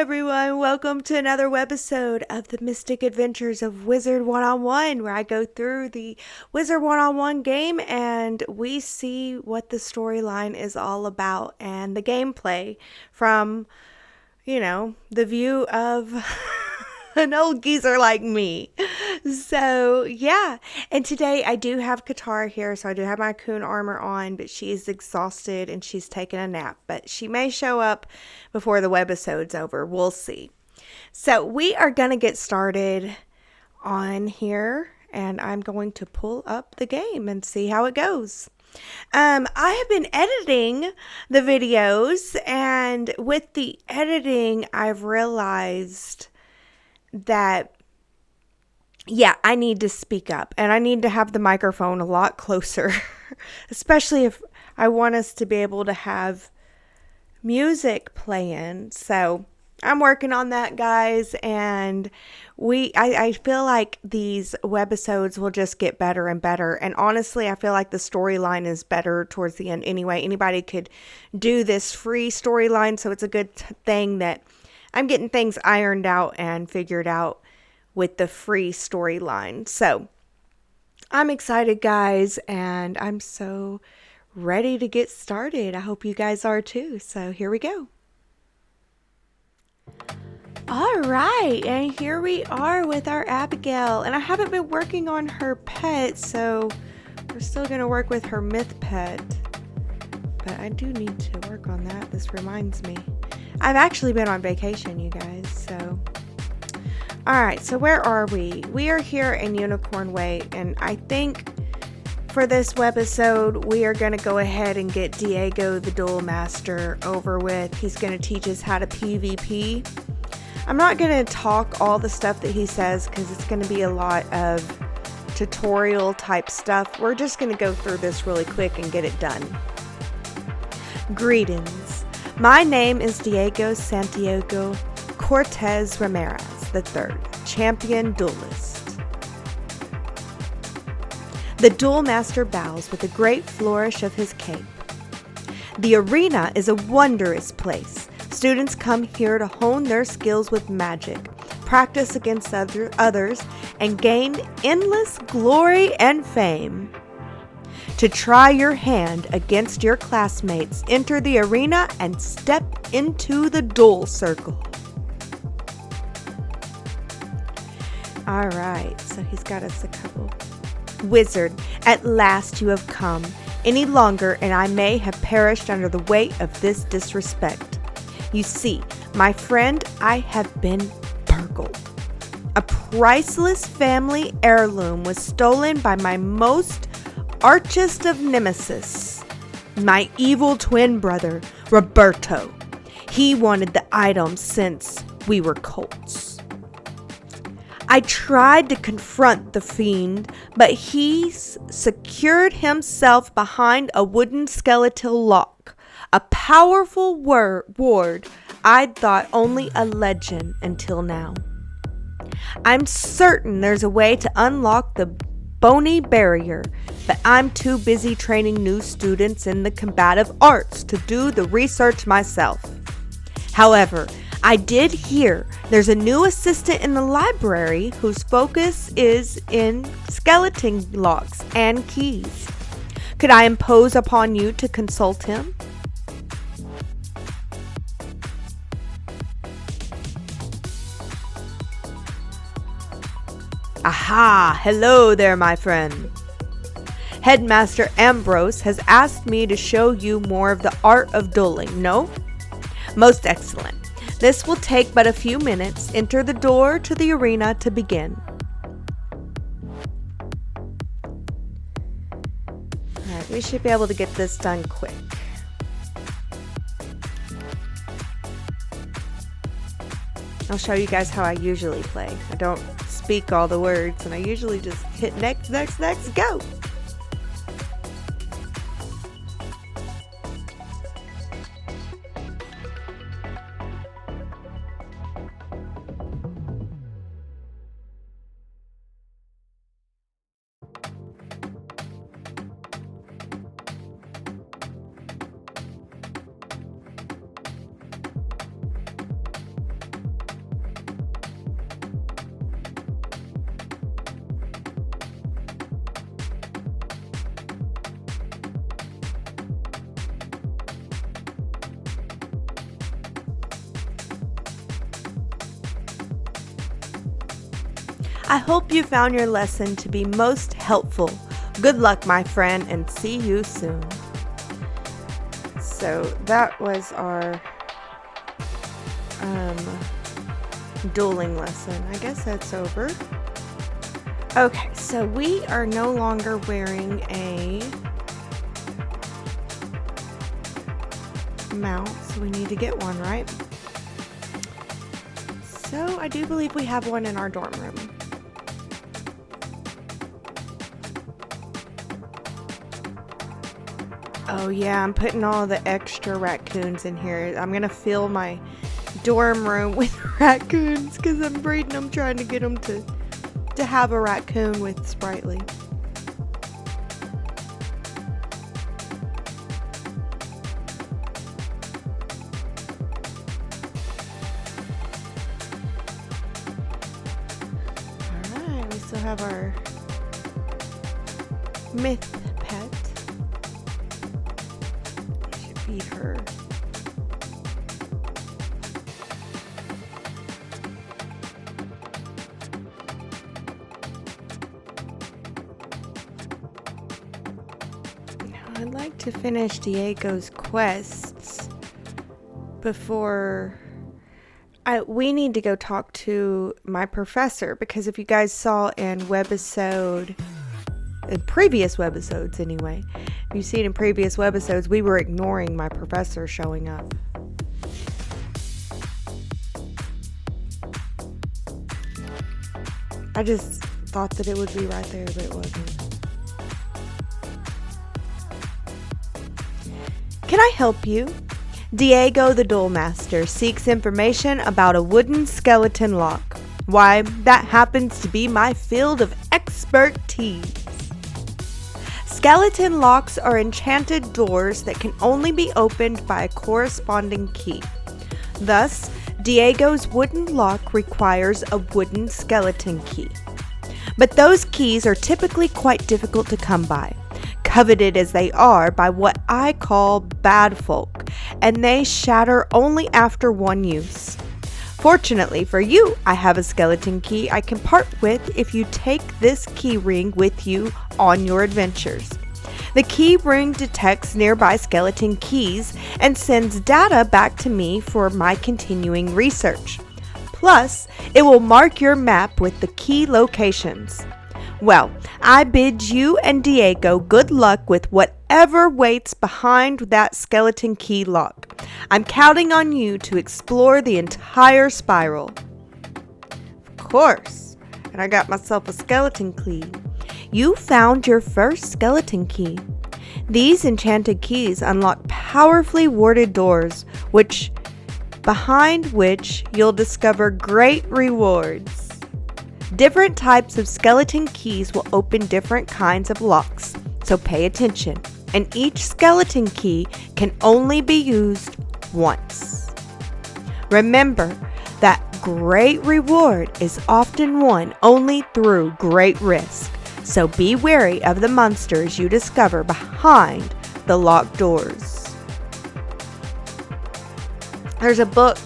everyone, welcome to another episode of the Mystic Adventures of Wizard101, where I go through the Wizard101 game and we see what the storyline is all about and the gameplay from, the view of an old geezer like me. So, yeah. And today I do have Katara here, so I do have my coon armor on, but she is exhausted and she's taking a nap. But she may show up before the webisode's over. We'll see. So, we are going to get started on here, and I'm going to pull up the game and see how it goes. I have been editing the videos, and with the editing, I've realized that I need to speak up and I need to have the microphone a lot closer, especially if I want us to be able to have music playing. So I'm working on that, guys, and I feel like these webisodes will just get better and better. And honestly, I feel like the storyline is better towards the end anyway. Anybody could do this free storyline, so it's a good thing that I'm getting things ironed out and figured out with the free storyline. So I'm excited, guys, and I'm so ready to get started. I hope you guys are too. So here we go. All right, and here we are with our Abagail, and I haven't been working on her pet, so we're still going to work with her myth pet, but I do need to work on that. This reminds me. I've actually been on vacation, you guys, so. Alright, so where are we? We are here in Unicorn Way, and I think for this webisode, we are going to go ahead and get Diego the Duelmaster over with. He's going to teach us how to PvP. I'm not going to talk all the stuff that he says, because it's going to be a lot of tutorial type stuff. We're just going to go through this really quick and get it done. Greetings. My name is Diego Santiago Cortez Ramirez III, champion duelist. The Duelmaster bows with a great flourish of his cape. The arena is a wondrous place. Students come here to hone their skills with magic, practice against others, and gain endless glory and fame. To try your hand against your classmates, enter the arena and step into the duel circle. Alright, so he's got us a couple. Wizard, at last you have come. Any longer and I may have perished under the weight of this disrespect. You see, my friend, I have been burgled. A priceless family heirloom was stolen by my most archest of nemesis, my evil twin brother, Roberto. He wanted the item since we were colts. I tried to confront the fiend, but he secured himself behind a wooden skeletal lock, a powerful ward I'd thought only a legend until now. I'm certain there's a way to unlock the bony barrier, but I'm too busy training new students in the combative arts to do the research myself. However, I did hear there's a new assistant in the library whose focus is in skeleton locks and keys. Could I impose upon you to consult him? Aha! Hello there, my friend. Headmaster Ambrose has asked me to show you more of the art of dueling, no? Most excellent. This will take but a few minutes. Enter the door to the arena to begin. Alright, we should be able to get this done quick. I'll show you guys how I usually play. I don't speak all the words, and I usually just hit next, go! I hope you found your lesson to be most helpful. Good luck, my friend, and see you soon. So that was our dueling lesson. I guess that's over. Okay, so we are no longer wearing a mount, so we need to get one, right? So I do believe we have one in our dorm room. Oh yeah, I'm putting all the extra raccoons in here. I'm gonna fill my dorm room with raccoons because I'm breeding them, trying to get them to have a raccoon with Sprightly. Alright, we still have our myth pet. I should feed her. I'd like to finish Diego's quests before we need to go talk to my professor, because if you guys saw in previous webisodes anyway, if you've seen in previous webisodes, we were ignoring my professor showing up. I just thought that it would be right there, but it wasn't. Can I help you? Diego the Duelmaster seeks information about a wooden skeleton lock. Why, that happens to be my field of expertise. Skeleton locks are enchanted doors that can only be opened by a corresponding key. Thus, Diego's wooden lock requires a wooden skeleton key. But those keys are typically quite difficult to come by, coveted as they are by what I call bad folk, and they shatter only after one use. Fortunately for you, I have a skeleton key I can part with if you take this key ring with you on your adventures. The key ring detects nearby skeleton keys and sends data back to me for my continuing research. Plus, it will mark your map with the key locations. Well, I bid you and Diego good luck with whatever waits behind that skeleton key lock. I'm counting on you to explore the entire spiral. Of course, and I got myself a skeleton key. You found your first skeleton key. These enchanted keys unlock powerfully warded doors, behind which you'll discover great rewards. Different types of skeleton keys will open different kinds of locks, so pay attention. And each skeleton key can only be used once. Remember that great reward is often won only through great risk, so be wary of the monsters you discover behind the locked doors. There's a book.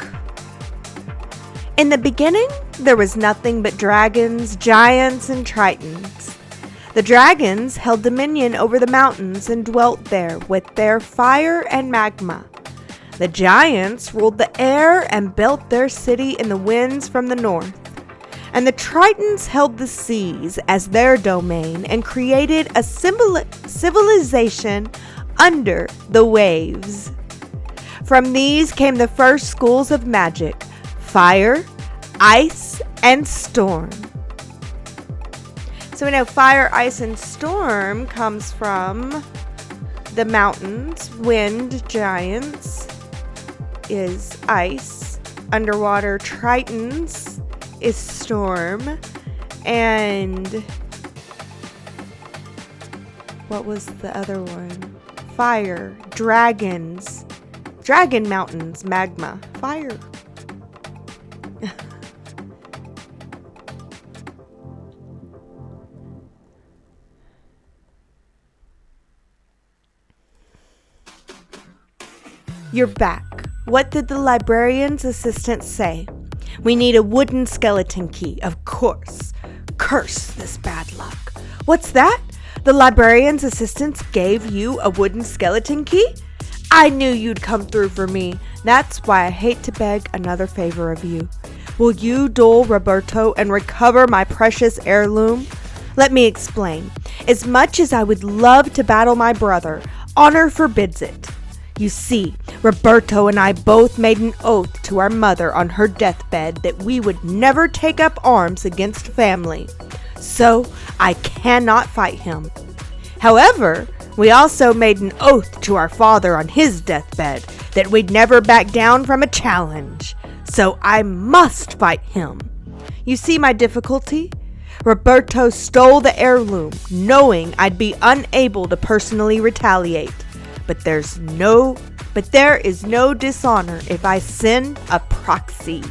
In the beginning, there was nothing but dragons, giants, and tritons. The dragons held dominion over the mountains and dwelt there with their fire and magma. The giants ruled the air and built their city in the winds from the north. And the tritons held the seas as their domain and created a civilization under the waves. From these came the first schools of magic: fire, ice, and storm. So we know fire, ice, and storm comes from the mountains. Wind, giants, is ice. Underwater tritons is storm. And what was the other one? Fire, dragons. Dragon mountains, magma, fire. You're back. What did the librarian's assistant say? We need a wooden skeleton key, of course. Curse this bad luck. What's that? The librarian's assistants gave you a wooden skeleton key? I knew you'd come through for me. That's why I hate to beg another favor of you. Will you duel Roberto and recover my precious heirloom? Let me explain. As much as I would love to battle my brother, honor forbids it. You see, Roberto and I both made an oath to our mother on her deathbed that we would never take up arms against family. So, I cannot fight him. However, we also made an oath to our father on his deathbed that we'd never back down from a challenge. So I must fight him. You see my difficulty? Roberto stole the heirloom, knowing I'd be unable to personally retaliate. But there is no dishonor if I send a proxy.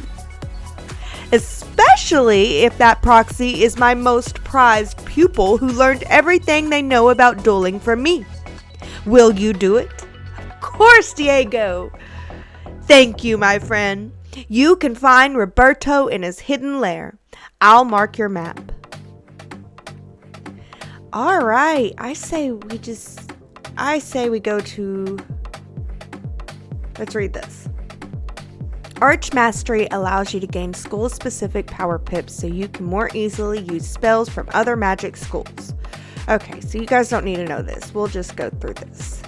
Especially if that proxy is my most prized pupil who learned everything they know about dueling from me. Will you do it? Of course, Diego. Thank you, my friend. You can find Roberto in his hidden lair. I'll mark your map. All right. I say we go to... Let's read this. Arch Mastery allows you to gain school-specific power pips so you can more easily use spells from other magic schools. Okay, so you guys don't need to know this. We'll just go through this.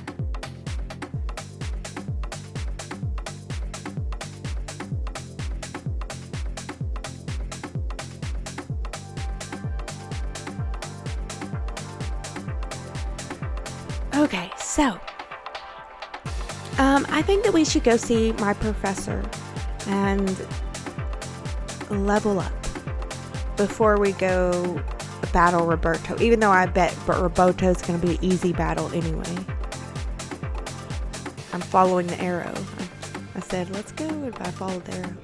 Okay, so I think that we should go see my professor and level up before we go battle Roberto, even though I bet Roberto's going to be an easy battle anyway. I'm following the arrow. I said, let's go, and I followed the arrow.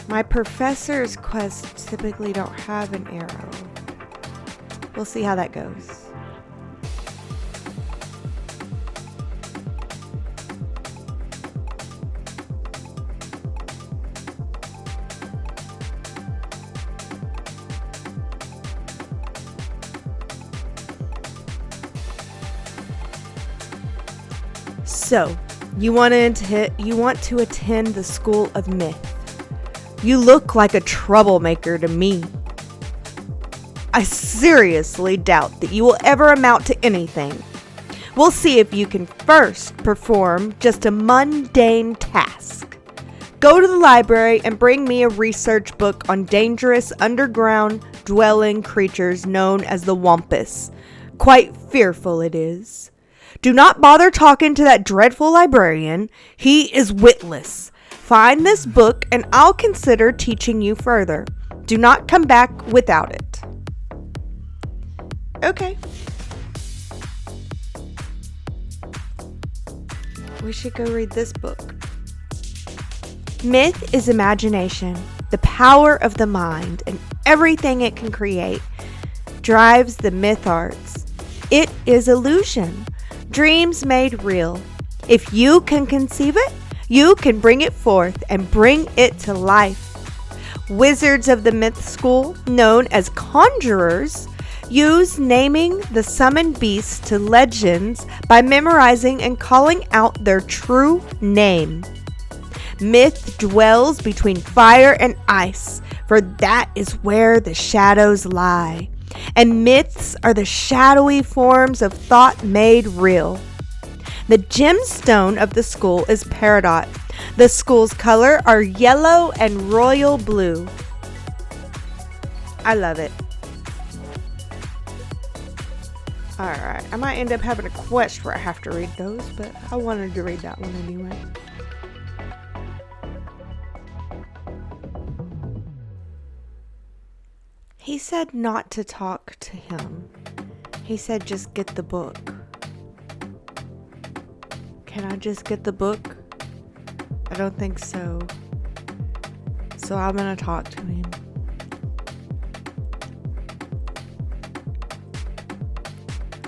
My professor's quests typically don't have an arrow. We'll see how that goes. So, you want to attend the School of Myth. You look like a troublemaker to me. I seriously doubt that you will ever amount to anything. We'll see if you can first perform just a mundane task. Go to the library and bring me a research book on dangerous underground dwelling creatures known as the Wampus. Quite fearful it is. Do not bother talking to that dreadful librarian. He is witless. Find this book and I'll consider teaching you further. Do not come back without it. Okay. We should go read this book. Myth is imagination, the power of the mind, and everything it can create drives the myth arts. It is illusion, dreams made real. If you can conceive it, you can bring it forth and bring it to life. Wizards of the Myth School, known as conjurers, use naming the summoned beasts to legends by memorizing and calling out their true name. Myth dwells between fire and ice, for that is where the shadows lie. And myths are the shadowy forms of thought made real. The gemstone of the school is peridot. The school's color are yellow and royal blue. I love it. Alright, I might end up having a quest where I have to read those, but I wanted to read that one anyway. He said not to talk to him. He said just get the book. Can I just get the book? I don't think so. So I'm gonna talk to him.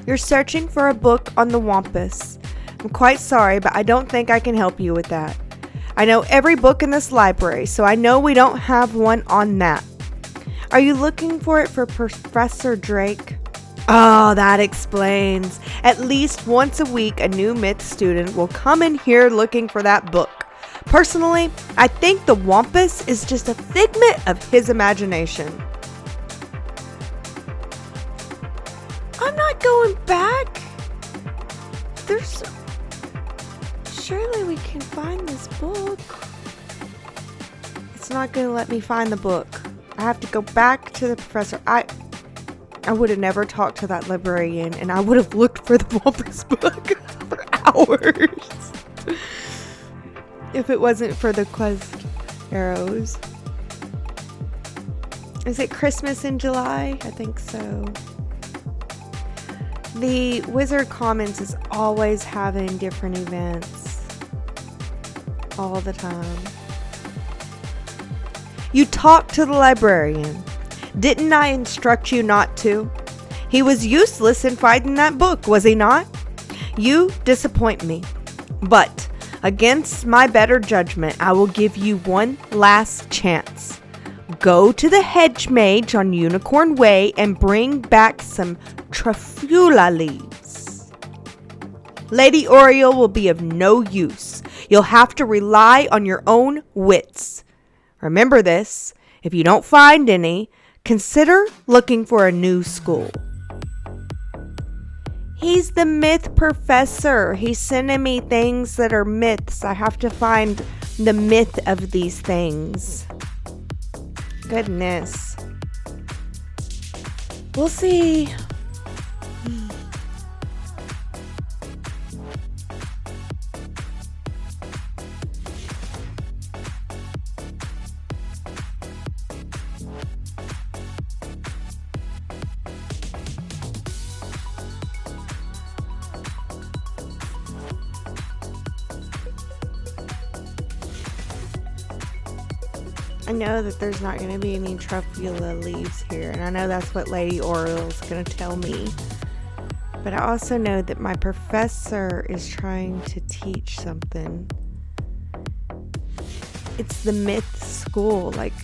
You're searching for a book on the Wampus. I'm quite sorry, but I don't think I can help you with that. I know every book in this library, so I know we don't have one on that. Are you looking for it for Professor Drake? Oh, that explains. At least once a week, a new myth student will come in here looking for that book. Personally, I think the Wampus is just a figment of his imagination. I'm not going back. Surely we can find this book. It's not going to let me find the book. I have to go back to the professor. I would have never talked to that librarian, and I would have looked for the Wampus book for hours. If it wasn't for the quest arrows. Is it Christmas in July? I think so. The Wizard Commons is always having different events. All the time. You talked to the librarian. Didn't I instruct you not to? He was useless in finding that book, was he not? You disappoint me. But, against my better judgment, I will give you one last chance. Go to the hedge mage on Unicorn Way and bring back some Truffula leaves. Lady Oriole will be of no use. You'll have to rely on your own wits. Remember this. If you don't find any, consider looking for a new school. He's the myth professor. He's sending me things that are myths. I have to find the myth of these things. Goodness. We'll see. I know that there's not going to be any Truffula leaves here, and I know that's what Lady Oriole's going to tell me. But I also know that my professor is trying to teach something. It's the myth school. Like,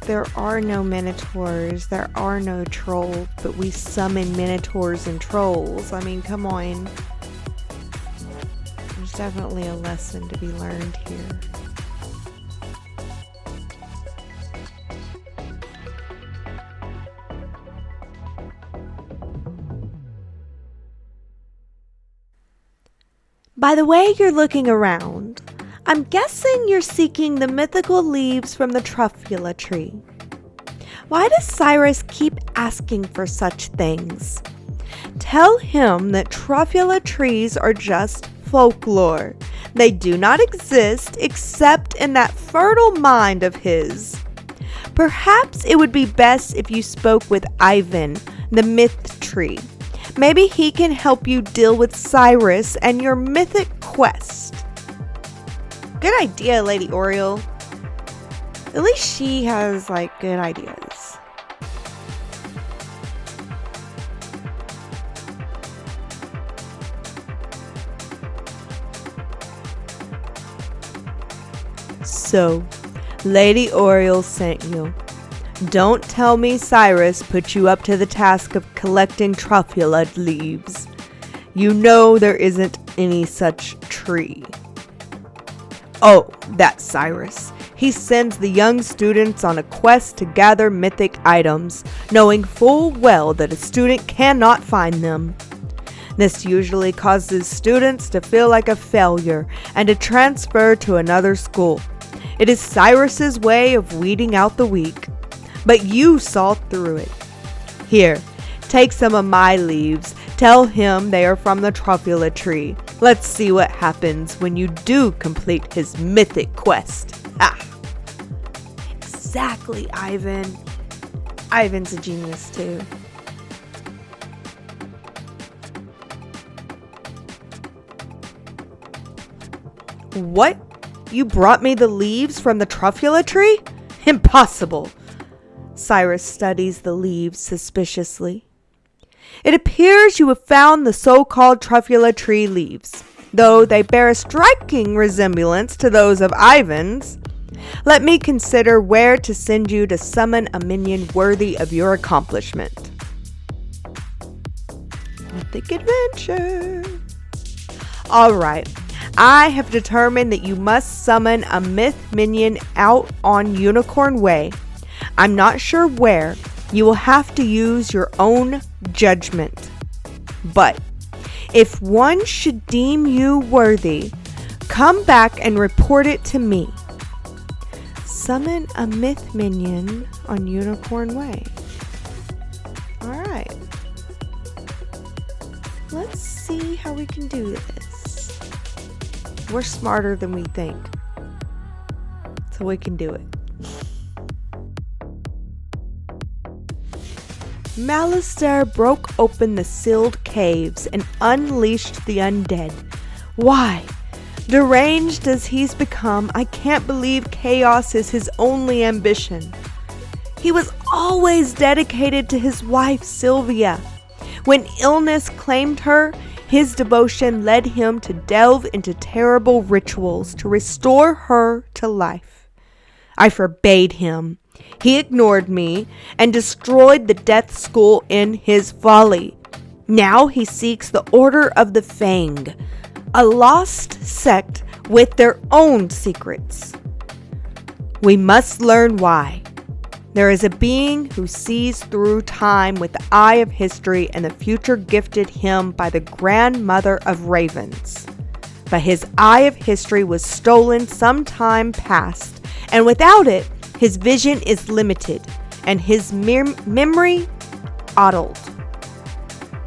there are no minotaurs, there are no trolls, but we summon minotaurs and trolls. I mean, come on. There's definitely a lesson to be learned here. By the way you're looking around, I'm guessing you're seeking the mythical leaves from the Truffula tree. Why does Cyrus keep asking for such things? Tell him that Truffula trees are just folklore. They do not exist except in that fertile mind of his. Perhaps it would be best if you spoke with Ivan, the myth tree. Maybe he can help you deal with Cyrus and your mythic quest. Good idea, Lady Oriole. At least she has, good ideas. So, Lady Oriole sent you. Don't tell me Cyrus put you up to the task of collecting Truffula leaves. You know there isn't any such tree. Oh, that's Cyrus. He sends the young students on a quest to gather mythic items, knowing full well that a student cannot find them. This usually causes students to feel like a failure and to transfer to another school. It is Cyrus's way of weeding out the weak. But you saw through it. Here, take some of my leaves. Tell him they are from the Truffula tree. Let's see what happens when you do complete his mythic quest. Ah! Exactly, Ivan. Ivan's a genius, too. What? You brought me the leaves from the Truffula tree? Impossible. Cyrus studies the leaves suspiciously. It appears you have found the so-called Truffula tree leaves. though they bear a striking resemblance to those of Ivan's. Let me consider where to send you to summon a minion worthy of your accomplishment. Mythic Adventure. Alright, I have determined that you must summon a myth minion out on Unicorn Way. I'm not sure where. You will have to use your own judgment. But if one should deem you worthy, come back and report it to me. Summon a myth minion on Unicorn Way. Alright. Let's see how we can do this. We're smarter than we think. So we can do it. Malistaire broke open the sealed caves and unleashed the undead. Why? Deranged as he's become, I can't believe chaos is his only ambition. He was always dedicated to his wife, Sylvia. When illness claimed her, his devotion led him to delve into terrible rituals to restore her to life. I forbade him. He ignored me and destroyed the death school in his folly. Now he seeks the Order of the Fang, a lost sect with their own secrets. We must learn why. There is a being who sees through time with the eye of history and the future gifted him by the grandmother of ravens. But his eye of history was stolen some time past, and without it, his vision is limited and his memory addled.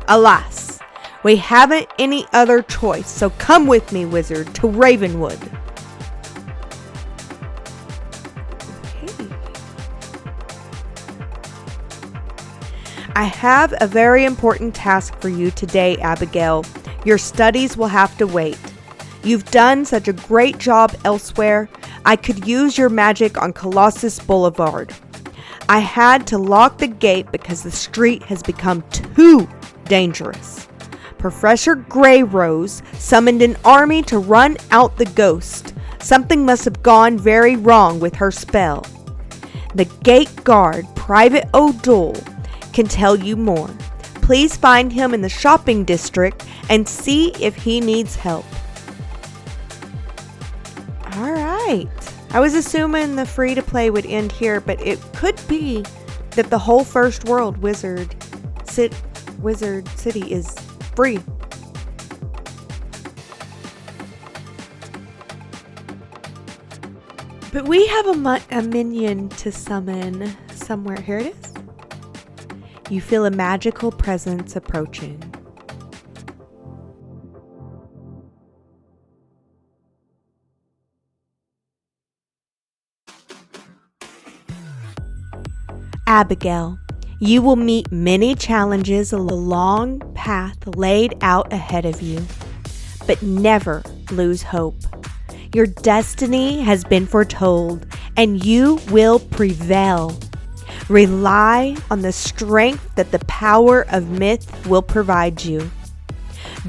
Alas, we haven't any other choice, so come with me, wizard, to Ravenwood. Okay. I have a very important task for you today, Abagail. Your studies will have to wait. You've done such a great job elsewhere. I could use your magic on Colossus Boulevard. I had to lock the gate because the street has become too dangerous. Professor Greyrose summoned an army to run out the ghost. Something must have gone very wrong with her spell. The gate guard, Private O'Doul, can tell you more. Please find him in the shopping district and see if he needs help. Alright. I was assuming the free-to-play would end here, but it could be that the whole first world Wizard City is free. But we have a minion to summon somewhere. Here it is. You feel a magical presence approaching. Abagail, you will meet many challenges along the long path laid out ahead of you, but never lose hope. Your destiny has been foretold, and you will prevail. Rely on the strength that the power of myth will provide you.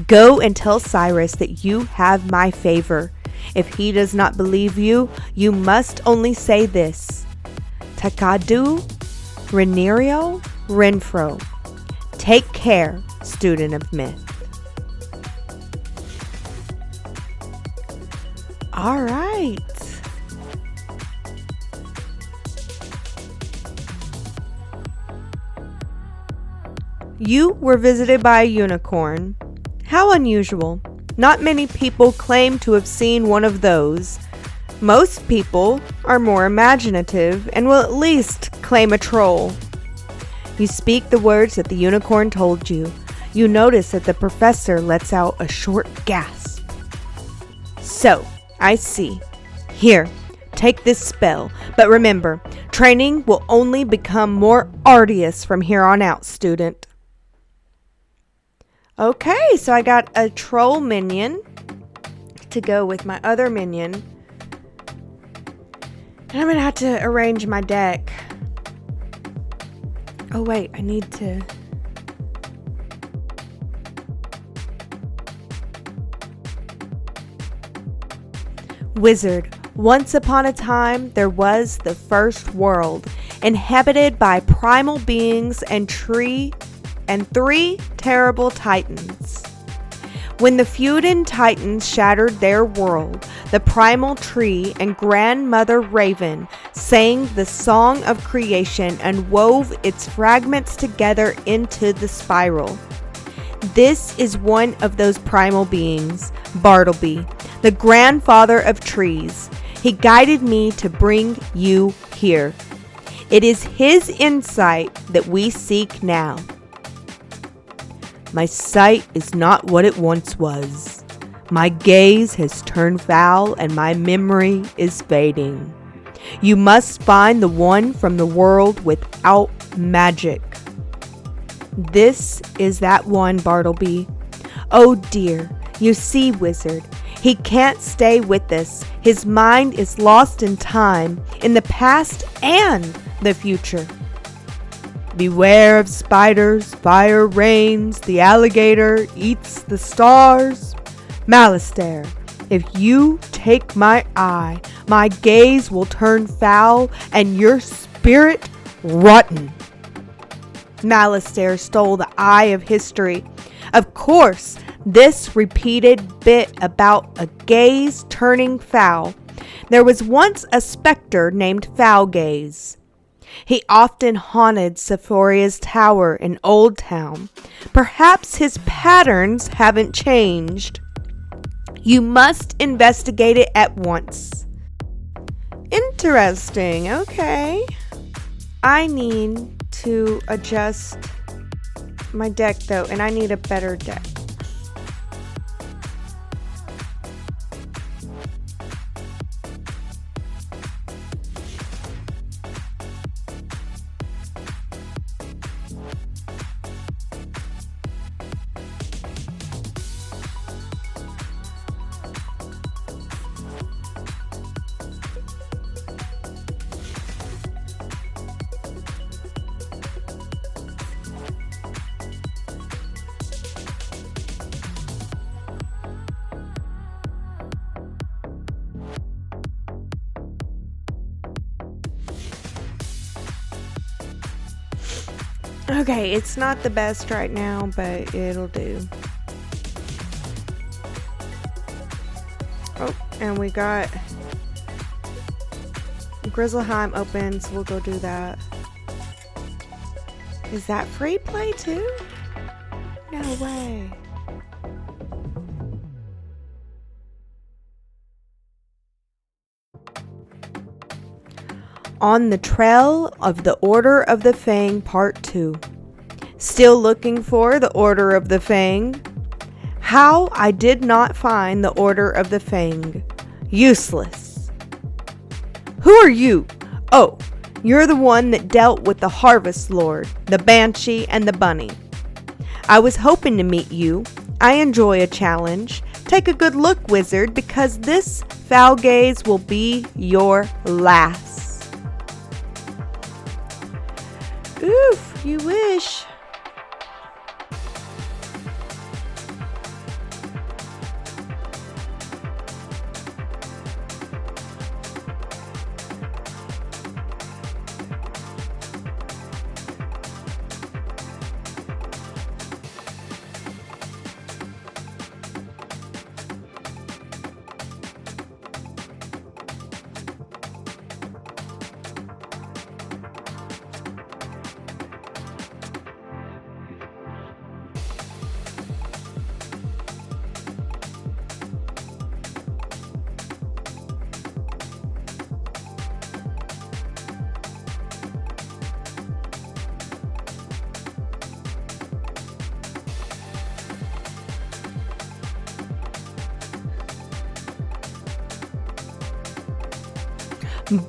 Go and tell Cyrus that you have my favor. If he does not believe you, you must only say this: Takadu Renerio Renfro. Take care, student of myth. All right. You were visited by a unicorn. How unusual. Not many people claim to have seen one of those. Most people are more imaginative and will at least claim a troll. You speak the words that the unicorn told you. You notice that the professor lets out a short gasp. So, I see. Here, take this spell. But remember, training will only become more arduous from here on out, student. Okay, so I got a troll minion to go with my other minion. And I'm going to have to arrange my deck. Oh wait, I need to... Wizard, once upon a time there was the first world, inhabited by primal beings and three terrible titans. When the feuding titans shattered their world, the primal tree and grandmother raven sang the song of creation and wove its fragments together into the spiral. This is one of those primal beings, Bartleby, the grandfather of trees. He guided me to bring you here. It is his insight that we seek now. My sight is not what it once was. My gaze has turned foul and my memory is fading. You must find the one from the world without magic. This is that one, Bartleby. Oh dear, you see, Wizard, he can't stay with us. His mind is lost in time, in the past and the future. Beware of spiders, fire rains, the alligator eats the stars. Malistaire, if you take my eye, my gaze will turn foul and your spirit rotten. Malistaire stole the eye of history. Of course, this repeated bit about a gaze turning foul. There was once a specter named Foulgaze. He often haunted Sephoria's tower in Old Town. Perhaps his patterns haven't changed. You must investigate it at once. Interesting, okay. I need to adjust my deck though, and I need a better deck. Okay, it's not the best right now, but it'll do. Oh, and we got Grizzleheim open, so we'll go do that. Is that free play too? No way. On the Trail of the Order of the Fang Part 2. Still looking for the Order of the Fang? How I did not find the Order of the Fang. Useless. Who are you? Oh, you're the one that dealt with the Harvest Lord, the Banshee, and the Bunny. I was hoping to meet you. I enjoy a challenge. Take a good look, Wizard, because this foul gaze will be your last. Oof, you wish.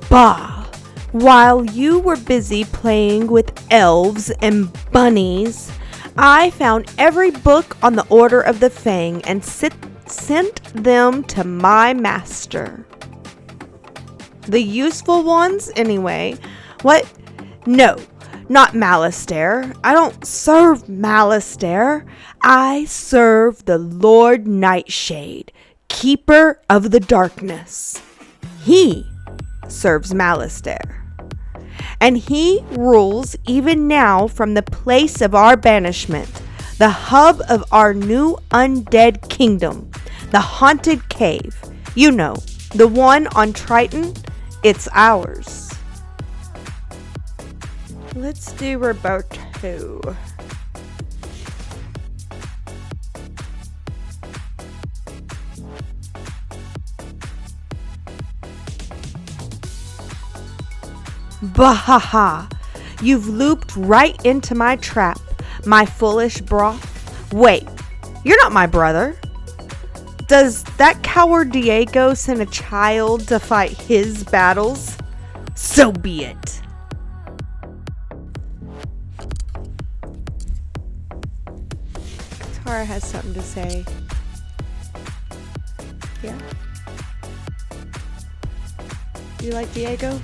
Bah! While you were busy playing with elves and bunnies, I found every book on the Order of the Fang and sent them to my master. The useful ones, anyway. What? No, not Malistaire. I don't serve Malistaire. I serve the Lord Nightshade, keeper of the darkness. He serves Malistaire. And he rules even now from the place of our banishment, the hub of our new undead kingdom, the haunted cave. You know, the one on Triton. It's ours. Let's do Roberto. Bahaha! You've looped right into my trap, my foolish broth. Wait, you're not my brother. Does that coward Diego send a child to fight his battles? So be it. Katara has something to say. Yeah? You like Diego?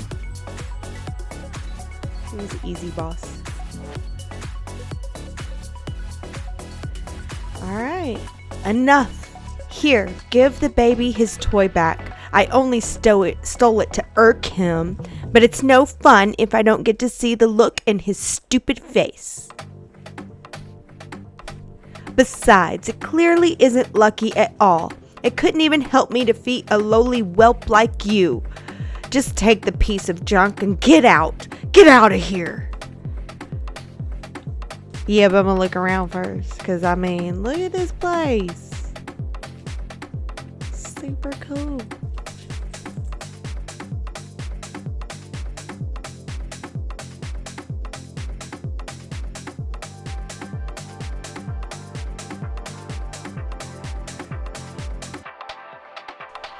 He was an easy boss. Alright, enough. Here, give the baby his toy back. I only stole it to irk him, but it's no fun if I don't get to see the look in his stupid face. Besides, it clearly isn't lucky at all. It couldn't even help me defeat a lowly whelp like you. Just take the piece of junk and get out. Get out of here. Yeah, but I'm gonna look around first. Because, I mean, look at this place. Super cool.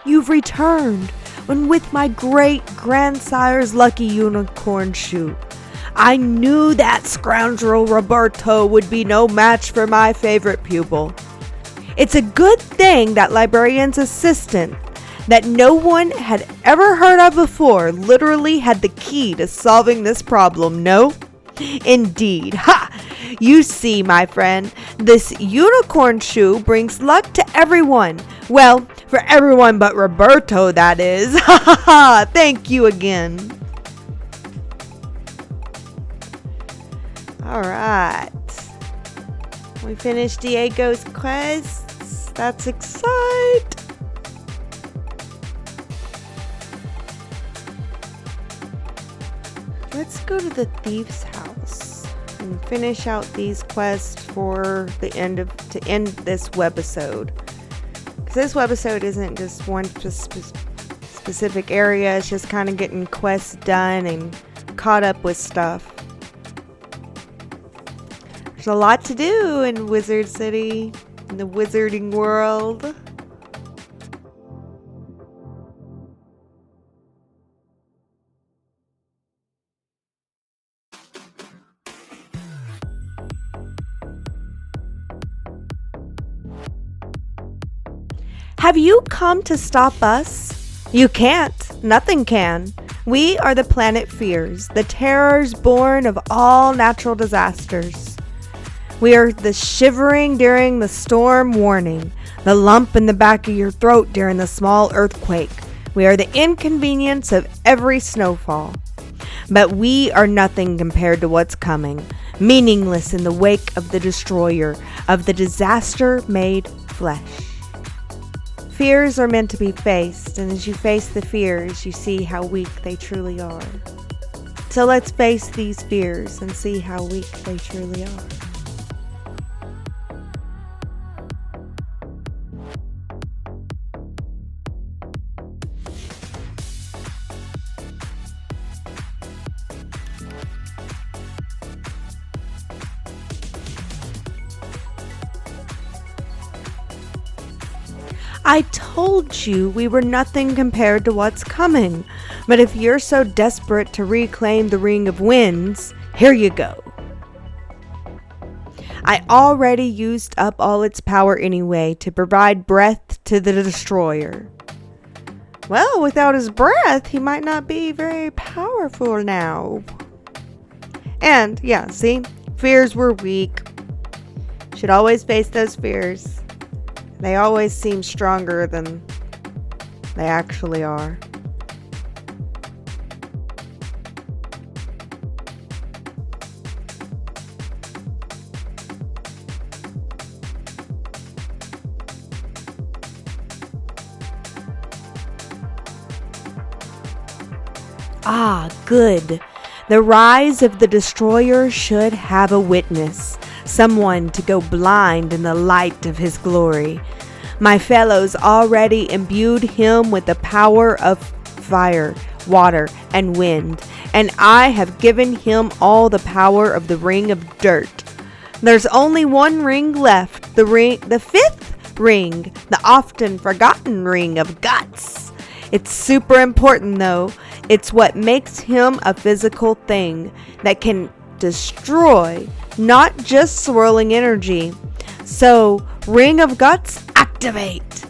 You've returned. And with my great-grandsire's lucky unicorn shoe. I knew that scoundrel Roberto would be no match for my favorite pupil. It's a good thing that librarian's assistant, that no one had ever heard of before, literally had the key to solving this problem, no? Indeed. Ha! You see, my friend, this unicorn shoe brings luck to everyone. Well, for everyone but Roberto, that is. Ha ha ha! Thank you again. Alright. We finished Diego's quests. That's exciting. Let's go to the thief's house and finish out these quests for the end this webisode. Because this webisode isn't just one specific area. It's just kind of getting quests done and caught up with stuff. There's a lot to do in Wizard City, in the wizarding world. Have you come to stop us? You can't. Nothing can. We are the planet Fears, the terrors born of all natural disasters. We are the shivering during the storm warning, the lump in the back of your throat during the small earthquake. We are the inconvenience of every snowfall. But we are nothing compared to what's coming, meaningless in the wake of the destroyer, of the disaster made flesh. Fears are meant to be faced, and as you face the fears, you see how weak they truly are. So let's face these fears and see how weak they truly are. I told you we were nothing compared to what's coming. But if you're so desperate to reclaim the Ring of Winds, here you go. I already used up all its power anyway to provide breath to the destroyer. Well, without his breath, he might not be very powerful now. And, yeah, see? Fears were weak. Should always face those fears. They always seem stronger than they actually are. Ah, good. The rise of the destroyer should have a witness, someone to go blind in the light of his glory. My fellows already imbued him with the power of fire, water, and wind, and I have given him all the power of the ring of dirt. There's only one ring left, the fifth ring, the often forgotten ring of guts. It's super important though. It's what makes him a physical thing that can destroy, not just swirling energy. So, Ring of Guts, activate.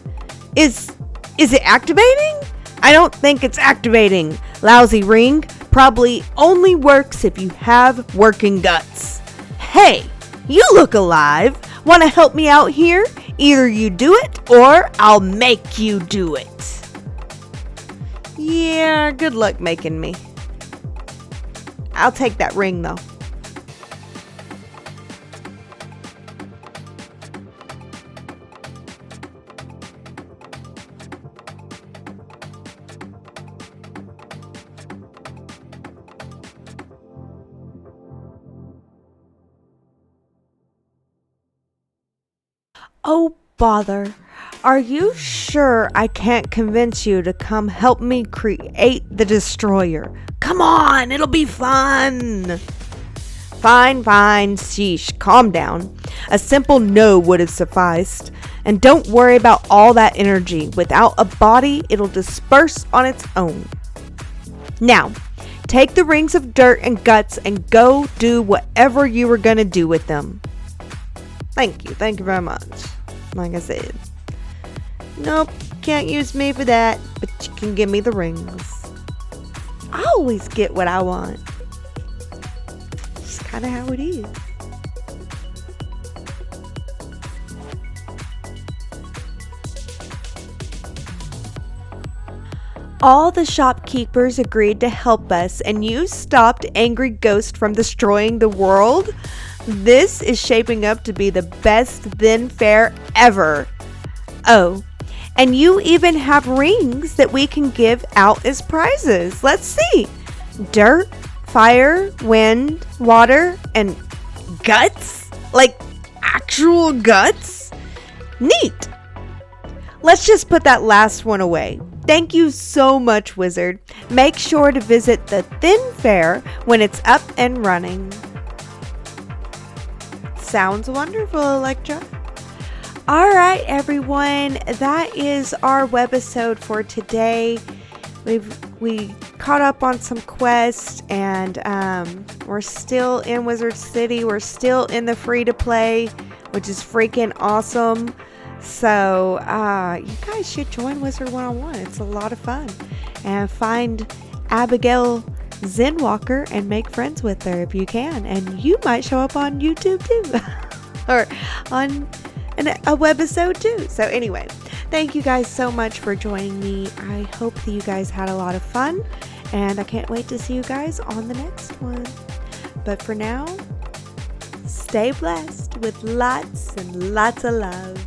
Is it activating? I don't think it's activating. Lousy ring probably only works if you have working guts. Hey, you look alive. Want to help me out here? Either you do it or I'll make you do it. Yeah, good luck making me. I'll take that ring though. Oh, bother. Are you sure I can't convince you to come help me create the destroyer? Come on, it'll be fun. Fine, sheesh, calm down. A simple no would have sufficed. And don't worry about all that energy. Without a body, it'll disperse on its own. Now, take the rings of dirt and guts and go do whatever you were going to do with them. Thank you very much. Like I said. Nope, can't use me for that, but you can give me the rings. I always get what I want. It's kind of how it is. All the shopkeepers agreed to help us, and you stopped Angry Ghost from destroying the world? This is shaping up to be the best then fair ever. Oh, and you even have rings that we can give out as prizes. Let's see. Dirt, fire, wind, water, and guts? Like actual guts? Neat. Let's just put that last one away. Thank you so much, Wizard. Make sure to visit the Thin Fair when it's up and running. Sounds wonderful, Electra. Alright, everyone, that is our webisode for today. We caught up on some quests, and we're still in Wizard City. We're still in the free-to-play, which is freaking awesome. So, you guys should join Wizard101. It's a lot of fun. And find Abagail Zenwalker and make friends with her if you can. And you might show up on YouTube too. Or on a webisode too. So anyway, thank you guys so much for joining me. I hope that you guys had a lot of fun. And I can't wait to see you guys on the next one. But for now, stay blessed with lots and lots of love.